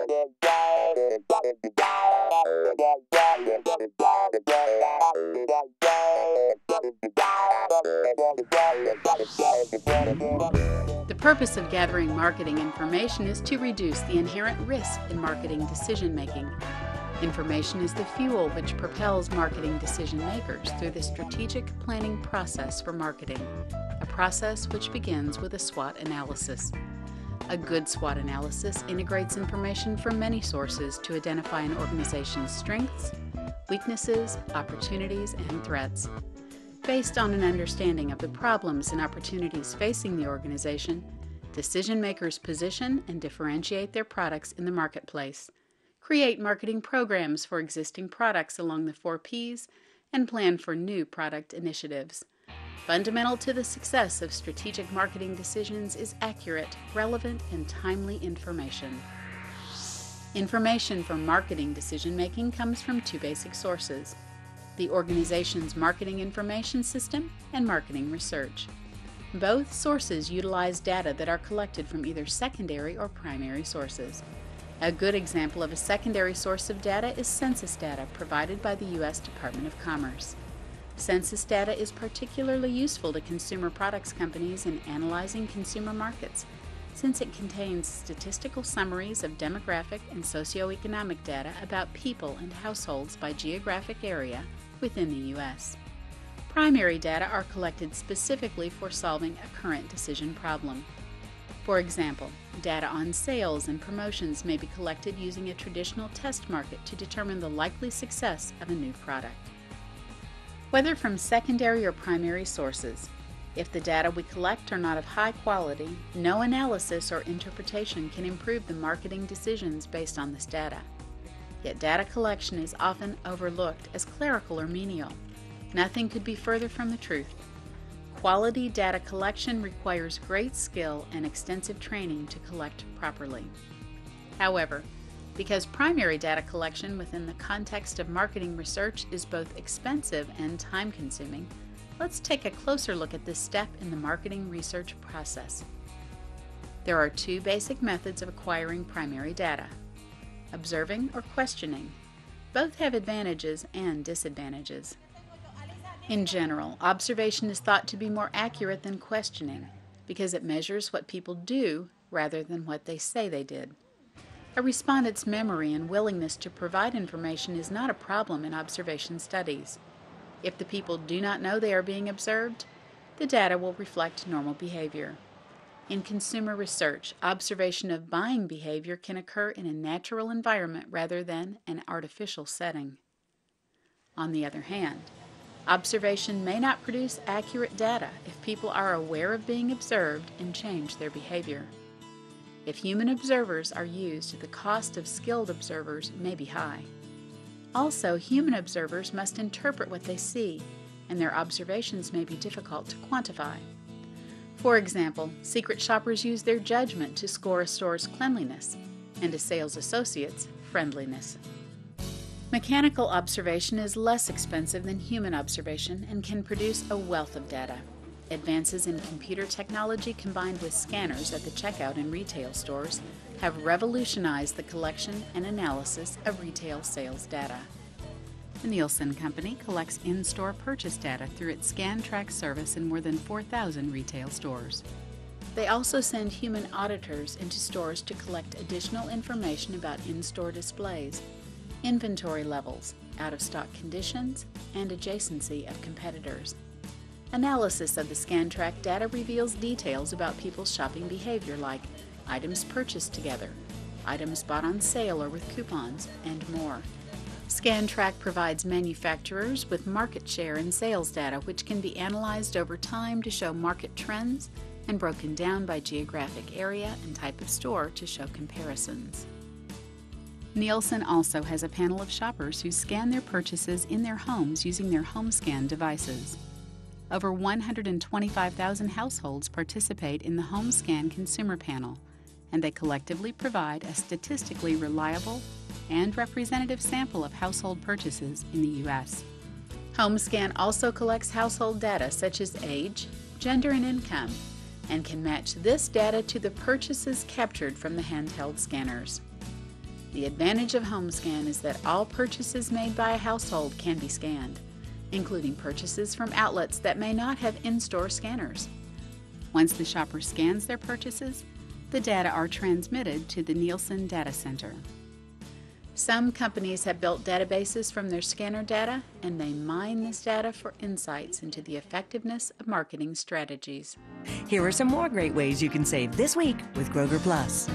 The purpose of gathering marketing information is to reduce the inherent risk in marketing decision-making. Information is the fuel which propels marketing decision makers through the strategic planning process for marketing, a process which begins with a SWOT analysis. A good SWOT analysis integrates information from many sources to identify an organization's strengths, weaknesses, opportunities, and threats. Based on an understanding of the problems and opportunities facing the organization, decision makers position and differentiate their products in the marketplace, create marketing programs for existing products along the 4 Ps, and plan for new product initiatives. Fundamental to the success of strategic marketing decisions is accurate, relevant, and timely information. Information for marketing decision-making comes from 2 basic sources: the organization's marketing information system and marketing research. Both sources utilize data that are collected from either secondary or primary sources. A good example of a secondary source of data is census data provided by the U.S. Department of Commerce. Census data is particularly useful to consumer products companies in analyzing consumer markets, since it contains statistical summaries of demographic and socioeconomic data about people and households by geographic area within the U.S. Primary data are collected specifically for solving a current decision problem. For example, data on sales and promotions may be collected using a traditional test market to determine the likely success of a new product. Whether from secondary or primary sources, if the data we collect are not of high quality, no analysis or interpretation can improve the marketing decisions based on this data. Yet data collection is often overlooked as clerical or menial. Nothing could be further from the truth. Quality data collection requires great skill and extensive training to collect properly. However, because primary data collection within the context of marketing research is both expensive and time-consuming, let's take a closer look at this step in the marketing research process. There are 2 basic methods of acquiring primary data: observing or questioning. Both have advantages and disadvantages. In general, observation is thought to be more accurate than questioning because it measures what people do rather than what they say they did. A respondent's memory and willingness to provide information is not a problem in observation studies. If the people do not know they are being observed, the data will reflect normal behavior. In consumer research, observation of buying behavior can occur in a natural environment rather than an artificial setting. On the other hand, observation may not produce accurate data if people are aware of being observed and change their behavior. If human observers are used, the cost of skilled observers may be high. Also, human observers must interpret what they see, and their observations may be difficult to quantify. For example, secret shoppers use their judgment to score a store's cleanliness, and a sales associate's friendliness. Mechanical observation is less expensive than human observation and can produce a wealth of data. Advances in computer technology combined with scanners at the checkout in retail stores have revolutionized the collection and analysis of retail sales data. The Nielsen Company collects in-store purchase data through its ScanTrack service in more than 4,000 retail stores. They also send human auditors into stores to collect additional information about in-store displays, inventory levels, out-of-stock conditions, and adjacency of competitors. Analysis of the ScanTrack data reveals details about people's shopping behavior like items purchased together, items bought on sale or with coupons, and more. ScanTrack provides manufacturers with market share and sales data which can be analyzed over time to show market trends and broken down by geographic area and type of store to show comparisons. Nielsen also has a panel of shoppers who scan their purchases in their homes using their HomeScan devices. Over 125,000 households participate in the HomeScan consumer panel, and they collectively provide a statistically reliable and representative sample of household purchases in the U.S. HomeScan also collects household data such as age, gender, and income, and can match this data to the purchases captured from the handheld scanners. The advantage of HomeScan is that all purchases made by a household can be scanned, including purchases from outlets that may not have in-store scanners. Once the shopper scans their purchases, the data are transmitted to the Nielsen Data Center. Some companies have built databases from their scanner data, and they mine this data for insights into the effectiveness of marketing strategies. Here are some more great ways you can save this week with Kroger Plus.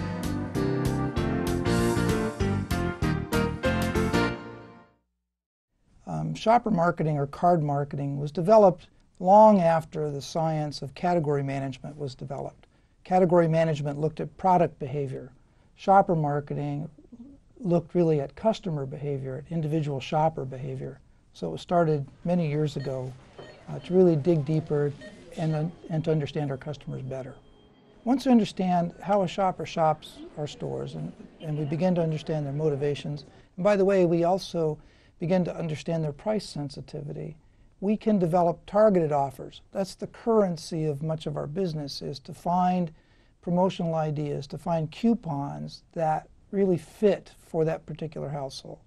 Shopper marketing, or card marketing, was developed long after the science of category management was developed. Category management looked at product behavior. Shopper marketing looked really at customer behavior, at individual shopper behavior. So it was started many years ago to really dig deeper and to understand our customers better. Once we understand how a shopper shops our stores and we begin to understand their motivations, and by the way, we also begin to understand their price sensitivity, we can develop targeted offers. That's the currency of much of our business, is to find promotional ideas, to find coupons that really fit for that particular household.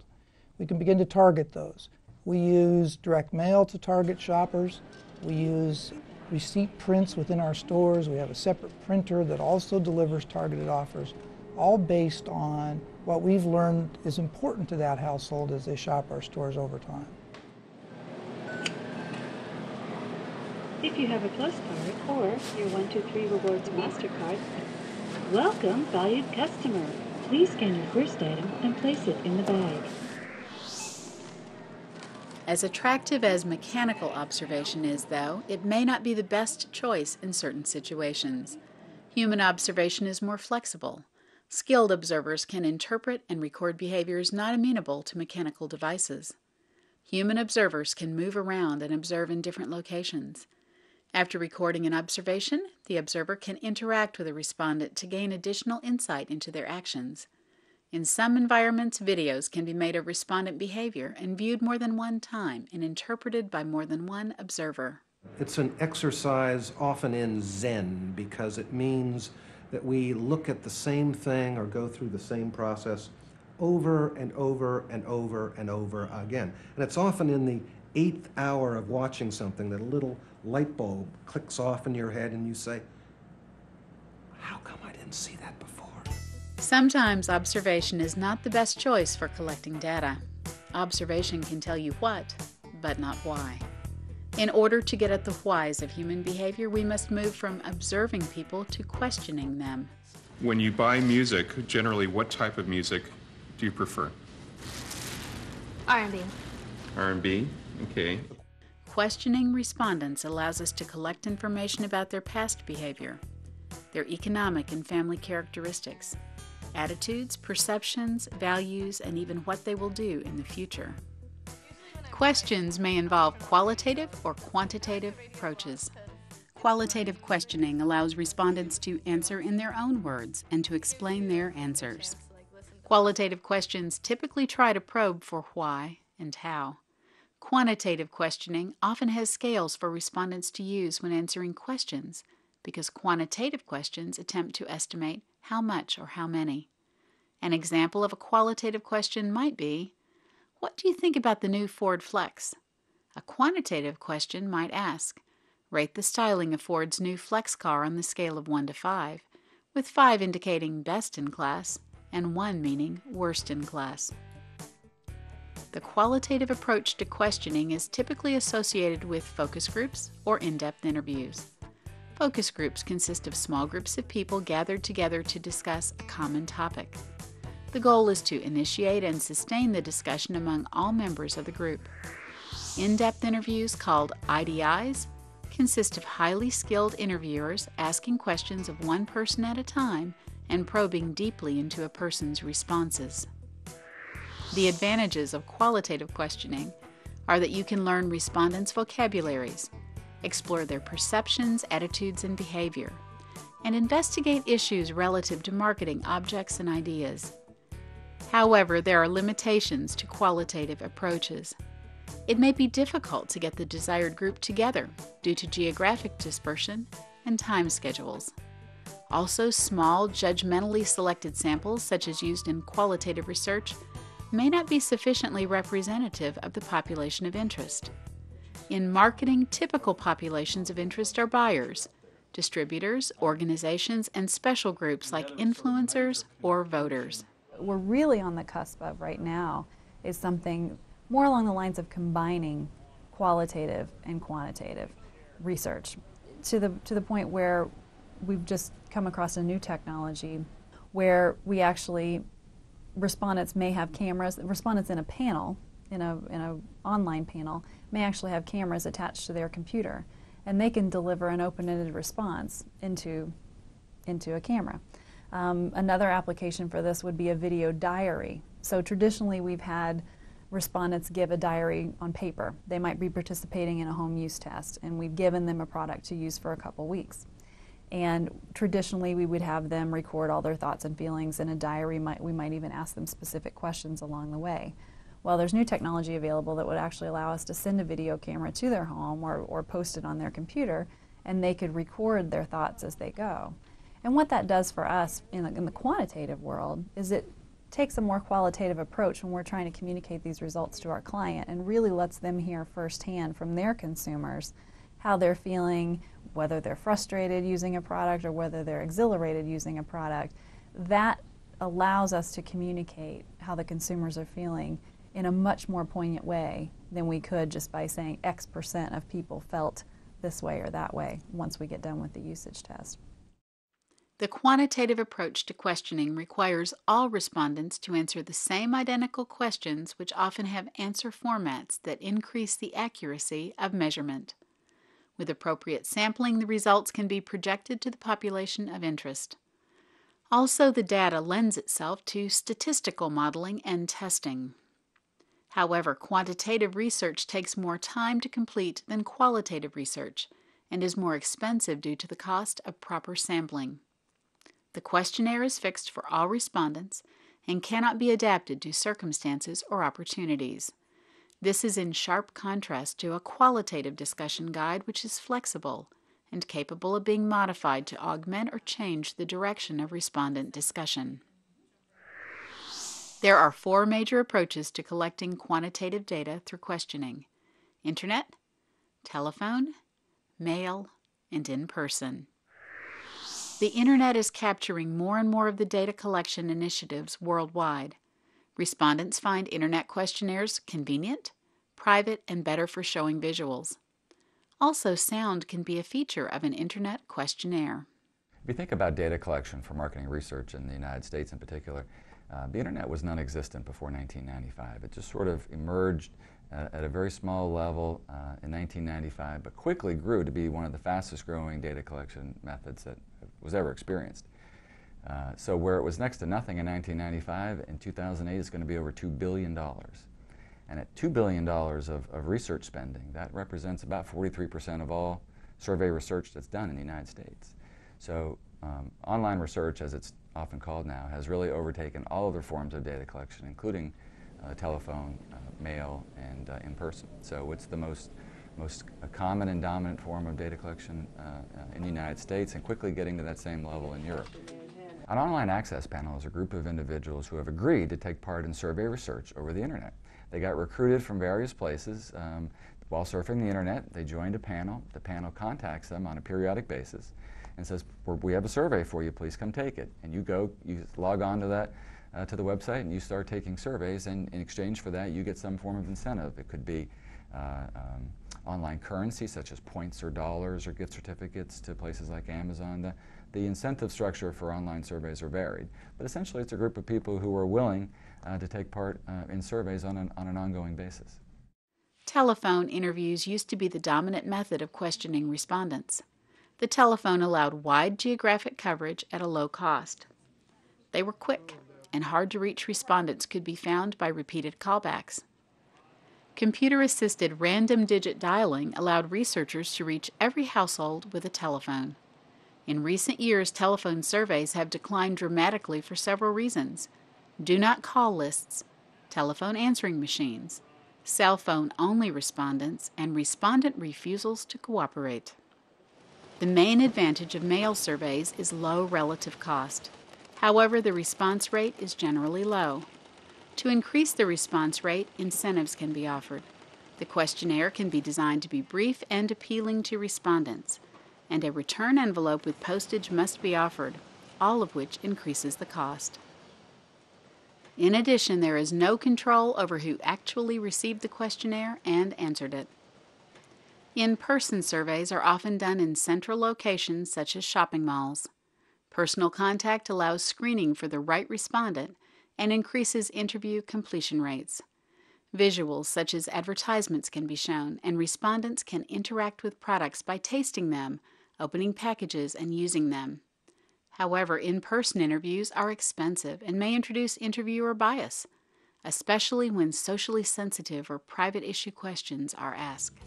We can begin to target those. We use direct mail to target shoppers. We use receipt prints within our stores. We have a separate printer that also delivers targeted offers, all based on what we've learned is important to that household as they shop our stores over time. If you have a Plus card or your 123 Rewards MasterCard, welcome, valued customer. Please scan your first item and place it in the bag. As attractive as mechanical observation is, though, it may not be the best choice in certain situations. Human observation is more flexible. Skilled observers can interpret and record behaviors not amenable to mechanical devices. Human observers can move around and observe in different locations. After recording an observation, the observer can interact with a respondent to gain additional insight into their actions. In some environments, videos can be made of respondent behavior and viewed more than one time and interpreted by more than one observer. It's an exercise often in Zen because it means that we look at the same thing or go through the same process over and over and over and over again. And it's often in the 8th hour of watching something that a little light bulb clicks off in your head and you say, how come I didn't see that before? Sometimes observation is not the best choice for collecting data. Observation can tell you what, but not why. In order to get at the whys of human behavior, we must move from observing people to questioning them. When you buy music, generally what type of music do you prefer? R&B. R&B? Okay. Questioning respondents allows us to collect information about their past behavior, their economic and family characteristics, attitudes, perceptions, values, and even what they will do in the future. Questions may involve qualitative or quantitative approaches. Qualitative questioning allows respondents to answer in their own words and to explain their answers. Qualitative questions typically try to probe for why and how. Quantitative questioning often has scales for respondents to use when answering questions, because quantitative questions attempt to estimate how much or how many. An example of a qualitative question might be, what do you think about the new Ford Flex? A quantitative question might ask, rate the styling of Ford's new Flex car on the scale of 1 to 5, with 5 indicating best in class and 1 meaning worst in class. The qualitative approach to questioning is typically associated with focus groups or in-depth interviews. Focus groups consist of small groups of people gathered together to discuss a common topic. The goal is to initiate and sustain the discussion among all members of the group. In-depth interviews, called IDIs, consist of highly skilled interviewers asking questions of one person at a time and probing deeply into a person's responses. The advantages of qualitative questioning are that you can learn respondents' vocabularies, explore their perceptions, attitudes, and behavior, and investigate issues relative to marketing objects and ideas. However, there are limitations to qualitative approaches. It may be difficult to get the desired group together due to geographic dispersion and time schedules. Also, small, judgmentally selected samples, such as used in qualitative research, may not be sufficiently representative of the population of interest. In marketing, typical populations of interest are buyers, distributors, organizations, and special groups like influencers or voters. We're really on the cusp of right now is something more along the lines of combining qualitative and quantitative research to the point where we've just come across a new technology where we actually, respondents may have cameras, respondents in a panel, in a online panel, may actually have cameras attached to their computer, and they can deliver an open-ended response into a camera. Another application for this would be a video diary. So traditionally we've had respondents give a diary on paper. They might be participating in a home use test, and we've given them a product to use for a couple weeks. And traditionally we would have them record all their thoughts and feelings in a diary. We might even ask them specific questions along the way. Well, there's new technology available that would actually allow us to send a video camera to their home or post it on their computer, and they could record their thoughts as they go. And what that does for us in the quantitative world is it takes a more qualitative approach when we're trying to communicate these results to our client and really lets them hear firsthand from their consumers how they're feeling, whether they're frustrated using a product or whether they're exhilarated using a product. That allows us to communicate how the consumers are feeling in a much more poignant way than we could just by saying X% of people felt this way or that way once we get done with the usage test. The quantitative approach to questioning requires all respondents to answer the same identical questions, which often have answer formats that increase the accuracy of measurement. With appropriate sampling, the results can be projected to the population of interest. Also, the data lends itself to statistical modeling and testing. However, quantitative research takes more time to complete than qualitative research and is more expensive due to the cost of proper sampling. The questionnaire is fixed for all respondents and cannot be adapted to circumstances or opportunities. This is in sharp contrast to a qualitative discussion guide, which is flexible and capable of being modified to augment or change the direction of respondent discussion. There are 4 major approaches to collecting quantitative data through questioning: Internet, telephone, mail, and in person. The Internet is capturing more and more of the data collection initiatives worldwide. Respondents find Internet questionnaires convenient, private, and better for showing visuals. Also, sound can be a feature of an Internet questionnaire. If you think about data collection for marketing research in the United States in particular, the Internet was non-existent before 1995. It just sort of emerged at a very small level in 1995, but quickly grew to be one of the fastest growing data collection methods that was ever experienced. So where it was next to nothing in 1995, in 2008 it's going to be over $2 billion. And at $2 billion of research spending, that represents about 43% of all survey research that's done in the United States. So online research, as it's often called now, has really overtaken all other forms of data collection, including telephone, mail, and in person. So it's the most common and dominant form of data collection in the United States, and quickly getting to that same level in Europe. An online access panel is a group of individuals who have agreed to take part in survey research over the Internet. They got recruited from various places. While surfing the Internet, they joined a panel. The panel contacts them on a periodic basis and says, "We have a survey for you, please come take it." And you log on to that, to the website, and you start taking surveys, and in exchange for that you get some form of incentive. It could be online currency such as points or dollars or gift certificates to places like Amazon. The incentive structure for online surveys are varied, but essentially it's a group of people who are willing to take part in surveys on an ongoing basis. Telephone interviews used to be the dominant method of questioning respondents. The telephone allowed wide geographic coverage at a low cost. They were quick, and hard-to-reach respondents could be found by repeated callbacks. Computer-assisted random digit dialing allowed researchers to reach every household with a telephone. In recent years, telephone surveys have declined dramatically for several reasons: do not call lists, telephone answering machines, cell phone-only respondents, and respondent refusals to cooperate. The main advantage of mail surveys is low relative cost. However, the response rate is generally low. To increase the response rate, incentives can be offered. The questionnaire can be designed to be brief and appealing to respondents, and a return envelope with postage must be offered, all of which increases the cost. In addition, there is no control over who actually received the questionnaire and answered it. In-person surveys are often done in central locations such as shopping malls. Personal contact allows screening for the right respondent and increases interview completion rates. Visuals such as advertisements can be shown, and respondents can interact with products by tasting them, opening packages, and using them. However, in-person interviews are expensive and may introduce interviewer bias, especially when socially sensitive or private issue questions are asked.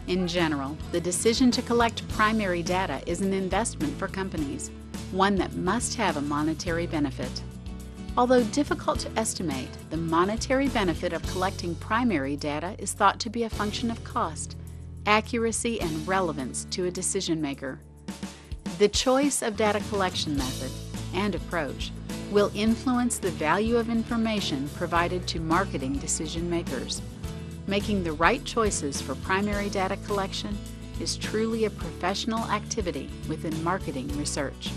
In general, the decision to collect primary data is an investment for companies, one that must have a monetary benefit. Although difficult to estimate, the monetary benefit of collecting primary data is thought to be a function of cost, accuracy, and relevance to a decision maker. The choice of data collection method and approach will influence the value of information provided to marketing decision makers. Making the right choices for primary data collection is truly a professional activity within marketing research.